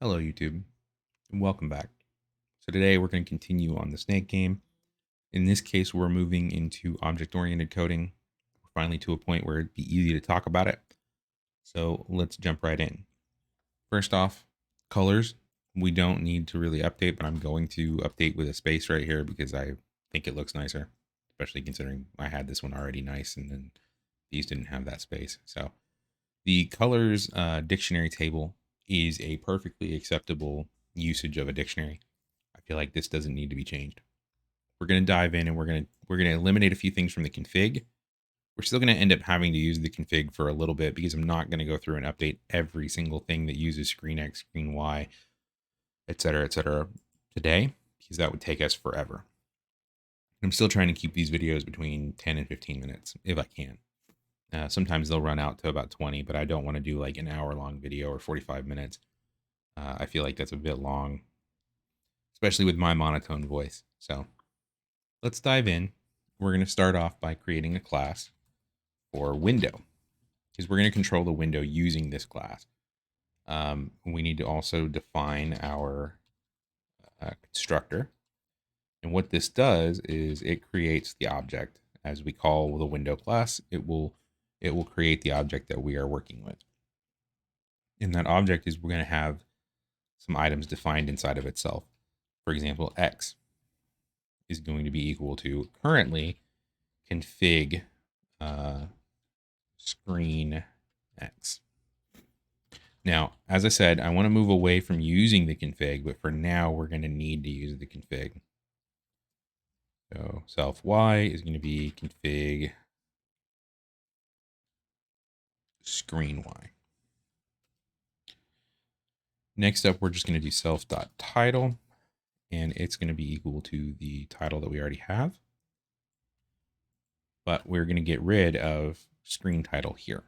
Hello YouTube, and welcome back. So today we're going to continue on the snake game. In this case, we're moving into object-oriented coding. We're finally to a point where it'd be easy to talk about it. So let's jump right in. First off, colors. We don't need to really update, but I'm going to update with a space right here because I think it looks nicer, especially considering I had this one already nice and then these didn't have that space. So the colors dictionary table is a perfectly acceptable usage of a dictionary. I feel like this doesn't need to be changed. We're going to dive in and we're going to eliminate a few things from the config. We're still going to end up having to use the config for a little bit because I'm not going to go through and update every single thing that uses screen X, screen Y, etc., today because that would take us forever. I'm still trying to keep these videos between 10 and 15 minutes if I can. Sometimes they'll run out to about 20, but I don't want to do like an hour-long video or 45 minutes. I feel like that's a bit long, especially with my monotone voice. So let's dive in. We're going to start off by creating a class for window because we're going to control the window using this class. We need to also define our constructor. And what this does is it creates the object. As we call the window class, it will create the object that we are working with. And that object is we're going to have some items defined inside of itself. For example, X is going to be equal to currently config screen X. Now, as I said, I want to move away from using the config, but for now we're going to need to use the config. So self Y is going to be config screen Y. Next up, we're just going to do self.title, and it's going to be equal to the title that we already have. But we're going to get rid of screen title here.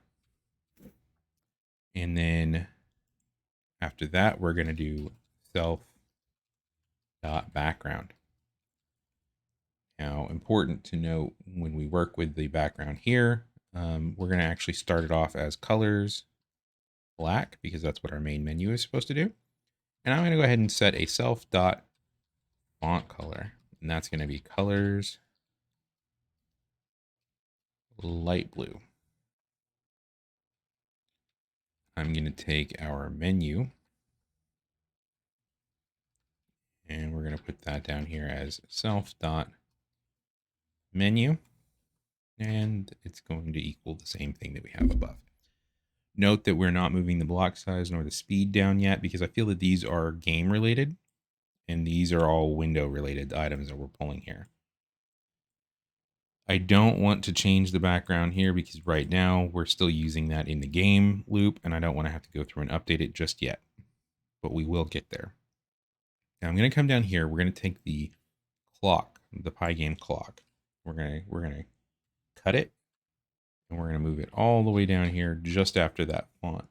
And then after that, we're going to do self.background. Now, important to note when we work with the background here, we're going to actually start it off as colors black because that's what our main menu is supposed to do. And I'm going to go ahead and set a self.font color, and that's going to be colors light blue. I'm going to take our menu and we're going to put that down here as self.menu, and it's going to equal the same thing that we have above. Note that we're not moving the block size nor the speed down yet because I feel that these are game related and these are all window related items that we're pulling here. I don't want to change the background here because right now we're still using that in the game loop and I don't want to have to go through and update it just yet, but we will get there. Now I'm going to come down here. We're going to take the clock, the Pygame clock. We're going to cut it and we're going to move it all the way down here just after that font.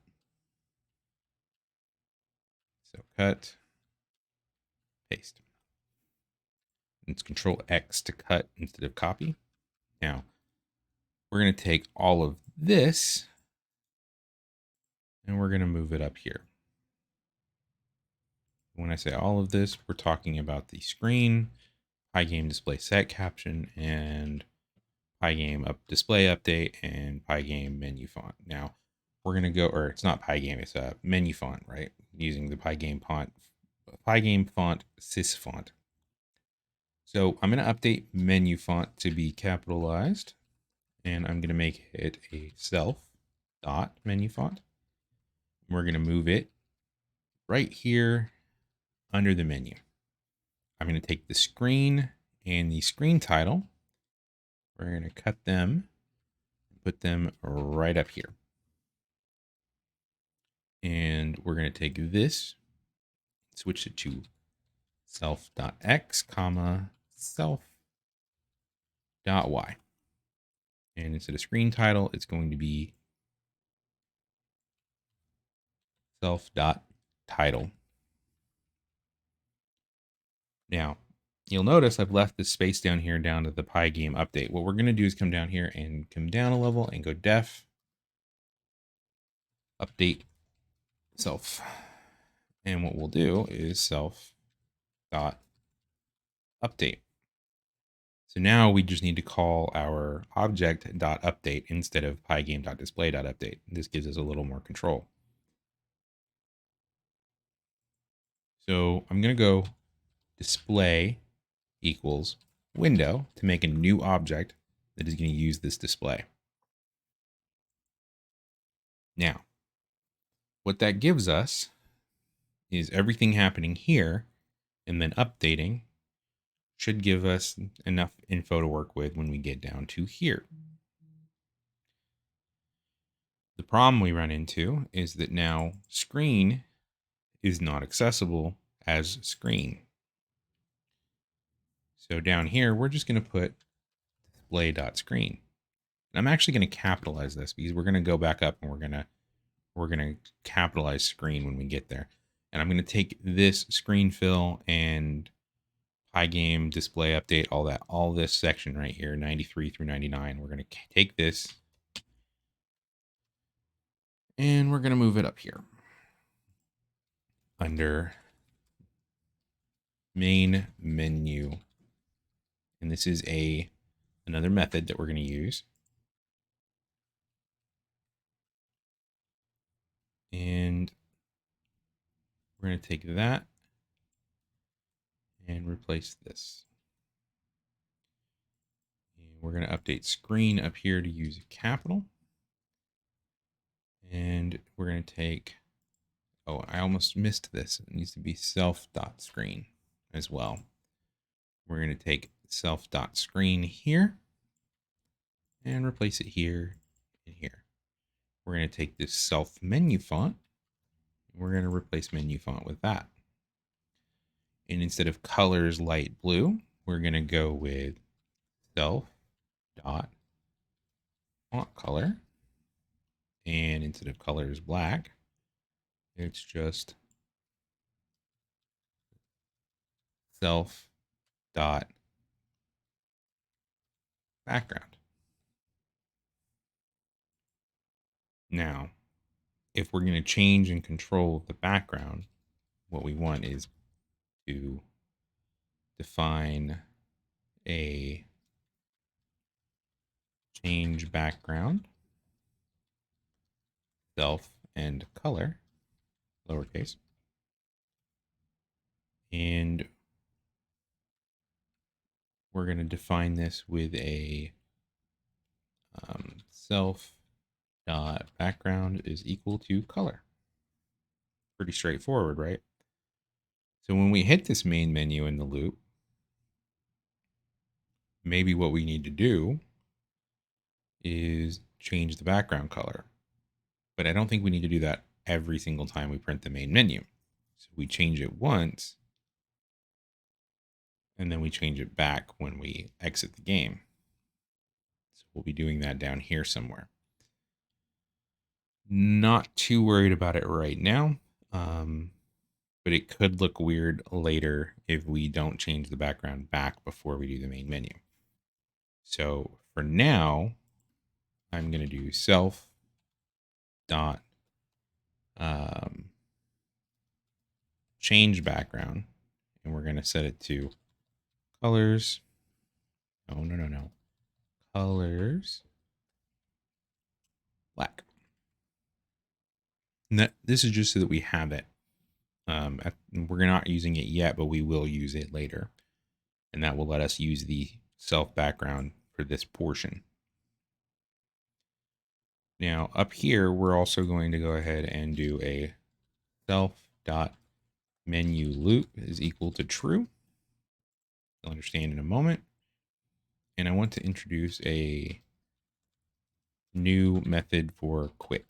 So cut, paste. It's Control X to cut instead of copy. Now we're going to take all of this and we're going to move it up here. When I say all of this, we're talking about the screen, Pygame display set caption, and Pygame display update, and Pygame menu font. Now we're going to go, or it's not Pygame, it's a menu font, right? Using the Pygame font sys font. So I'm going to update menu font to be capitalized, and I'm going to make it a self dot menu font. We're going to move it right here under the menu. I'm going to take the screen and the screen title. We're going to cut them, put them right up here. And we're going to take this, switch it to self.x, self.y. And instead of screen title, it's going to be self.title. Now, you'll notice I've left this space down here down to the Pygame update. What we're going to do is come down here and come down a level and go def update self. And what we'll do is self.update. So now we just need to call our object.update instead of pygame.display.update. This gives us a little more control. So I'm going to go display equals window to make a new object that is going to use this display. Now, what that gives us is everything happening here, and then updating should give us enough info to work with when we get down to here. The problem we run into is that now screen is not accessible as screen. So down here, we're just going to put display.screen. And I'm actually going to capitalize this because we're going to go back up and we're going to capitalize screen when we get there. And I'm going to take this screen fill and Pygame display update, all this section right here, 93 through 99. We're going to take this and we're going to move it up here under main menu. And this is another method that we're going to use. And we're going to take that and replace this. And we're going to update screen up here to use a capital. And we're going to take, oh, I almost missed this. It needs to be self.screen as well. We're going to take self.screen here and replace it here and here. We're going to take this self menu font. We're going to replace menu font with that. And instead of colors light blue, we're going to go with self dot font color. And instead of colors black, it's just self dot background. Now, if we're going to change and control the background, what we want is to define a change background, self and color, lowercase. And we're going to define this with a self dot background is equal to color. Pretty straightforward, right? So when we hit this main menu in the loop, maybe what we need to do is change the background color. But I don't think we need to do that every single time we print the main menu. So we change it once, and then we change it back when we exit the game. So we'll be doing that down here somewhere. Not too worried about it right now, but it could look weird later if we don't change the background back before we do the main menu. So for now, I'm going to do self dot change background, and we're going to set it to colors. No. Colors black. And this is just so that we have it. We're not using it yet, but we will use it later. And that will let us use the self background for this portion. Now up here, we're also going to go ahead and do a self.menu loop is equal to true. You'll understand in a moment. And I want to introduce a new method for quit.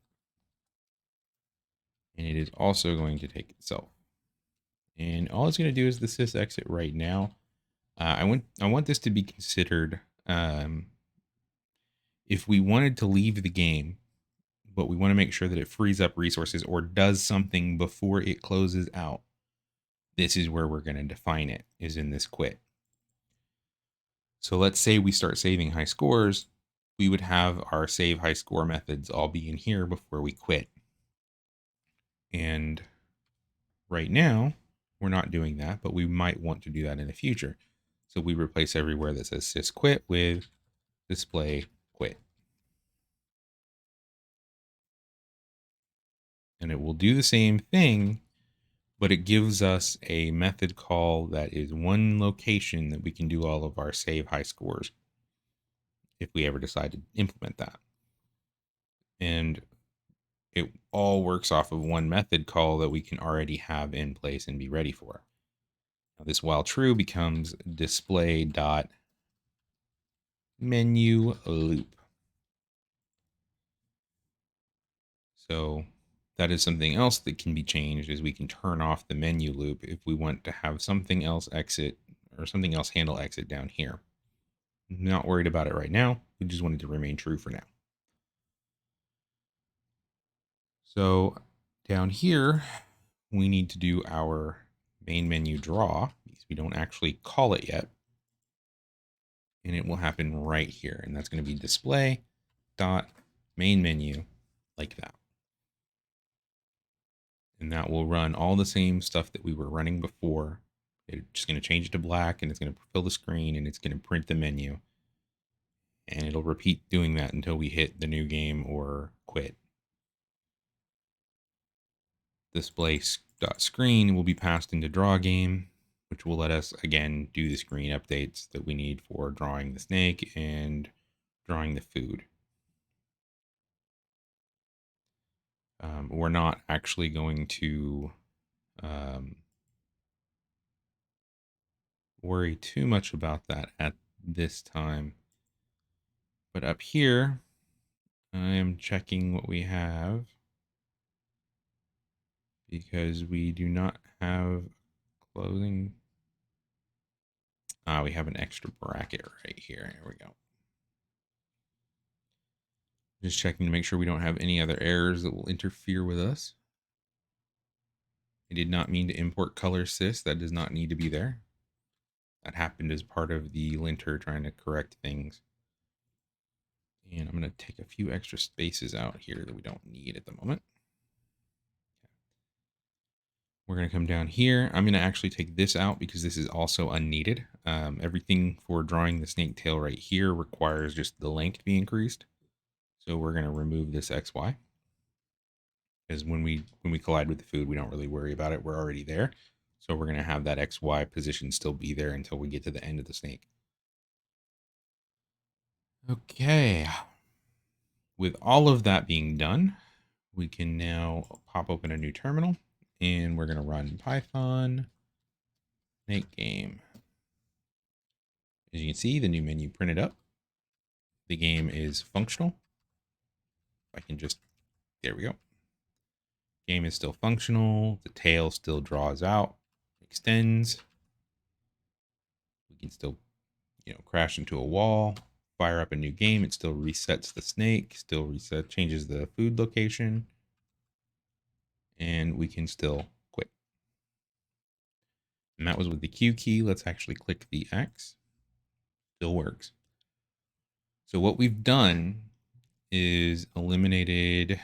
And it is also going to take itself. And all it's going to do is the sys exit right now. I want this to be considered if we wanted to leave the game, but we want to make sure that it frees up resources or does something before it closes out. This is where we're going to define it, is in this quit. So let's say we start saving high scores. We would have our save high score methods all be in here before we quit. And Right now, we're not doing that, but we might want to do that in the future. So we replace everywhere that says sysquit with display quit. And it will do the same thing, but it gives us a method call that is one location that we can do all of our save high scores if we ever decide to implement that. And it all works off of one method call that we can already have in place and be ready for. Now, this while true becomes display dot menu loop. So that is something else that can be changed, is we can turn off the menu loop if we want to have something else exit or something else handle exit down here. I'm not worried about it right now. We just want it to remain true for now. So down here, we need to do our main menu draw because we don't actually call it yet. And it will happen right here. And that's going to be display dot main menu like that. And that will run all the same stuff that we were running before. It's just going to change it to black, and it's going to fill the screen, and it's going to print the menu. And it'll repeat doing that until we hit the new game or quit. Display.screen will be passed into draw game, which will let us again do the screen updates that we need for drawing the snake and drawing the food. We're not actually going to worry too much about that at this time. But up here, I am checking what we have because we do not have closing. We have an extra bracket right here. Here we go. Just checking to make sure we don't have any other errors that will interfere with us. I did not mean to import color sys. That does not need to be there. That happened as part of the linter trying to correct things. And I'm going to take a few extra spaces out here that we don't need at the moment. We're going to come down here. I'm going to actually take this out because this is also unneeded. Everything for drawing the snake tail right here requires just the length to be increased. So we're going to remove this XY. Because when we collide with the food, we don't really worry about it. We're already there. So we're going to have that XY position still be there until we get to the end of the snake. Okay. With all of that being done, we can now pop open a new terminal, and we're going to run Python snake game. As you can see, the new menu printed up. The game is functional. I can just, there we go. Game is still functional. The tail still draws out, extends. We can still, crash into a wall, fire up a new game. It still resets the snake, still changes the food location, and we can still quit. And that was with the Q key. Let's actually click the X. Still works. So what we've done is eliminated a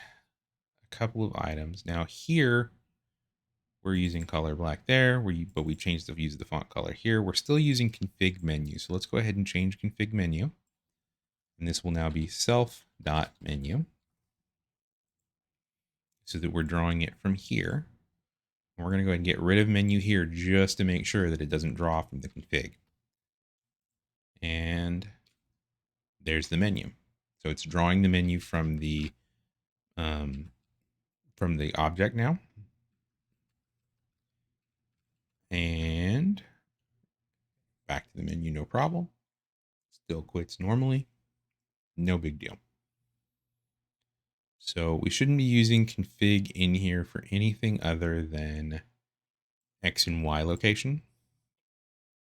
couple of items. Now here, we're using color black there, but we changed the use of the font color here. We're still using config menu. So let's go ahead and change config menu. And this will now be self.menu. So that we're drawing it from here. And we're going to go ahead and get rid of menu here just to make sure that it doesn't draw from the config. And there's the menu. So it's drawing the menu from the object now. And back to the menu, no problem. Still quits normally. No big deal. So we shouldn't be using config in here for anything other than X and Y location.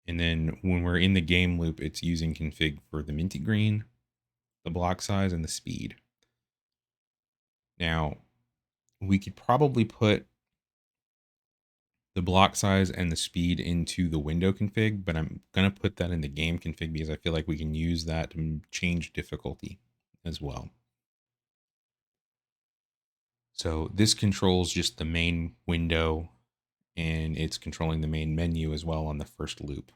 And then when we're in the game loop, it's using config for the minty green, the block size, and the speed. Now, we could probably put the block size and the speed into the window config, but I'm going to put that in the game config because I feel like we can use that to change difficulty as well. So this controls just the main window then it's controlling the main menu as well on the first loop.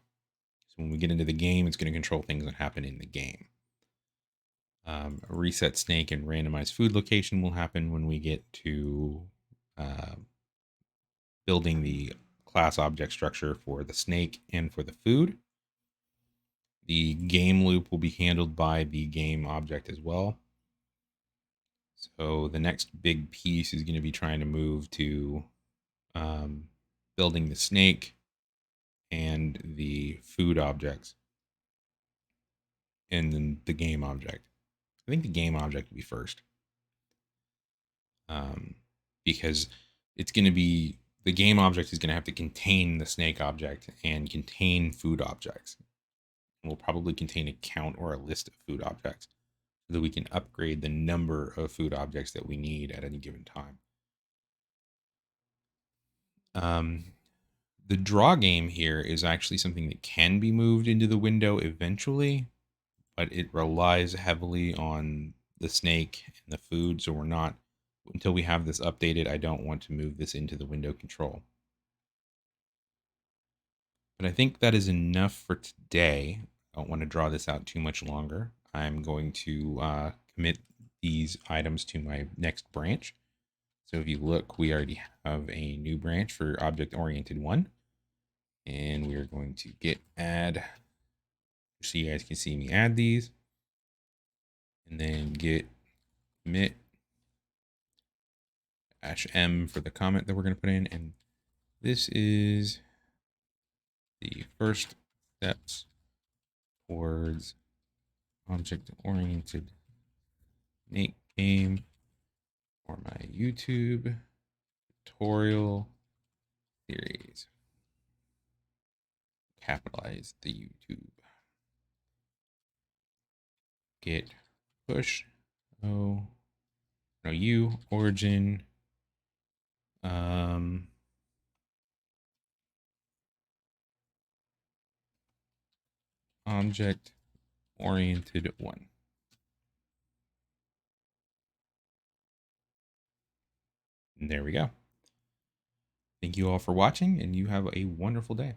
So when we get into the game, it's going to control things that happen in the game. A reset snake and randomized food location will happen when we get to building the class object structure for the snake and for the food. The game loop will be handled by the game object as well. So the next big piece is going to be trying to move to building the snake and the food objects, and then the game object. I think the game object will be first, because it's going to be, the game object is going to have to contain the snake object and contain food objects. It will probably contain a count or a list of food objects so that we can upgrade the number of food objects that we need at any given time. The draw game here is actually something that can be moved into the window eventually, but it relies heavily on the snake and the food. So we're not, until we have this updated, I don't want to move this into the window control. But I think that is enough for today. I don't want to draw this out too much longer. I'm going to commit these items to my next branch. So if you look, we already have a new branch for object-oriented 1. And we are going to git add, so you guys can see me add these. And then git commit -m for the comment that we're going to put in. And this is the first steps towards object-oriented snake game for my YouTube tutorial series. Capitalize the YouTube. Git push origin object oriented 1. And there we go. Thank you all for watching, and you have a wonderful day.